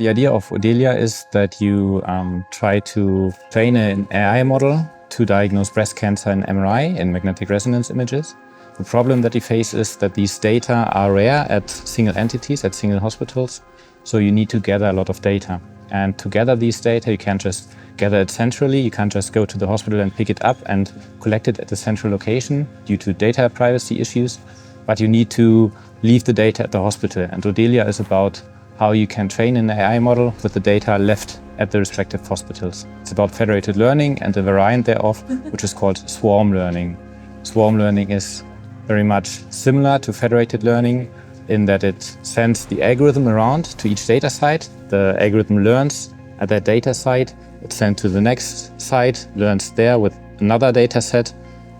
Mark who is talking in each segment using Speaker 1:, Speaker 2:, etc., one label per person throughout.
Speaker 1: The idea of ODELIA is that you try to train an AI model to diagnose breast cancer in MRI, in magnetic resonance images. The problem that we face is that these data are rare at single entities, at single hospitals, so you need to gather a lot of data. And to gather these data, you can't just gather it centrally, you can't just go to the hospital and pick it up and collect it at a central location due to data privacy issues, but you need to leave the data at the hospital. And ODELIA is about how you can train an AI model with the data left at the respective hospitals. It's about federated learning and a variant thereof, which is called swarm learning. Swarm learning is very much similar to federated learning in that it sends the algorithm around to each data site. The algorithm learns at that data site, it's sent to the next site, learns there with another data set,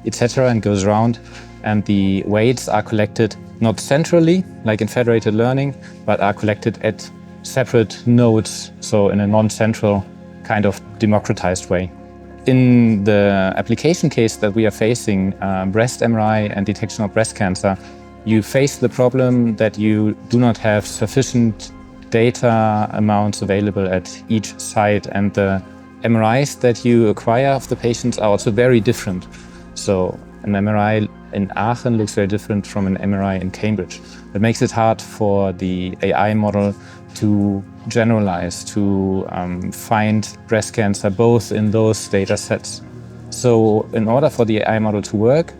Speaker 1: etc., and goes around. And the weights are collected not centrally, like in federated learning, but are collected at separate nodes, so in a non-central kind of democratized way. In the application case that we are facing, breast MRI and detection of breast cancer, you face the problem that you do not have sufficient data amounts available at each site, and the MRIs that you acquire of the patients are also very different. So an MRI in Aachen looks very different from an MRI in Cambridge. It makes it hard for the AI model to generalize, to find breast cancer both in those data sets. So in order for the AI model to work,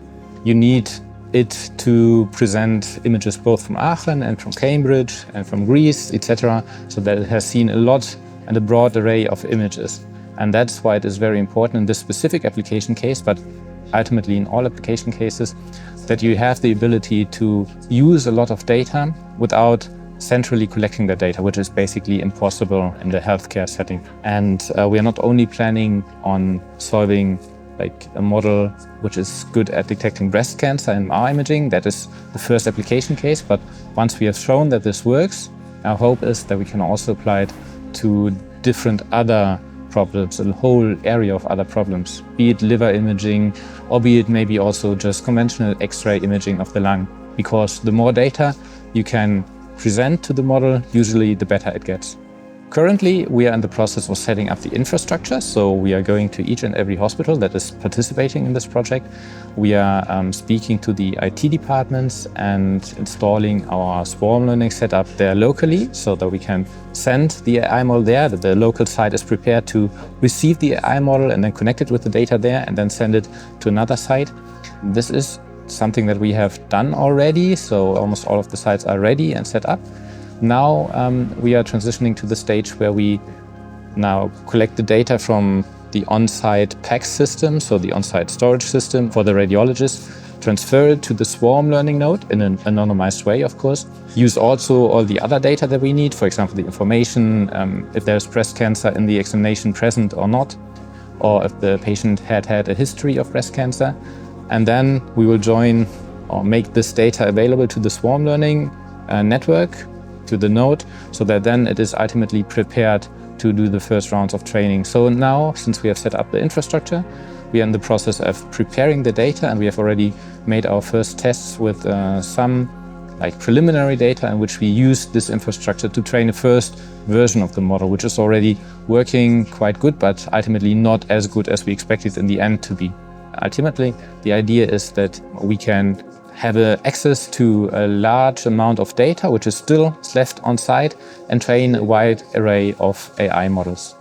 Speaker 1: you need it to present images both from Aachen and from Cambridge and from Greece, etc., so that it has seen a lot and a broad array of images. And that's why it is very important in this specific application case, but ultimately in all application cases, that you have the ability to use a lot of data without centrally collecting the data, which is basically impossible in the healthcare setting. And we are not only planning on solving like a model which is good at detecting breast cancer in MR imaging, that is the first application case, but once we have shown that this works, our hope is that we can also apply it to different other problems, a whole area of other problems, be it liver imaging or be it maybe also just conventional X-ray imaging of the lung. Because the more data you can present to the model, usually the better it gets. Currently, we are in the process of setting up the infrastructure, so we are going to each and every hospital that is participating in this project. We are speaking to the IT departments and installing our swarm learning setup there locally so that we can send the AI model there, that the local site is prepared to receive the AI model and then connect it with the data there and then send it to another site. This is something that we have done already, so almost all of the sites are ready and set up. Now we are transitioning to the stage where we now collect the data from the on-site PACS system, so the on-site storage system for the radiologist, transfer it to the swarm learning node in an anonymized way, of course. Use also all the other data that we need, for example, the information, if there's breast cancer in the examination present or not, or if the patient had a history of breast cancer. And then we will join or make this data available to the swarm learning network, to the node, so that then it is ultimately prepared to do the first rounds of training. So now, since we have set up the infrastructure, we are in the process of preparing the data, and we have already made our first tests with some like preliminary data in which we use this infrastructure to train the first version of the model, which is already working quite good, but ultimately not as good as we expected in the end to be. Ultimately, the idea is that we can have access to a large amount of data which is still left on site and train a wide array of AI models.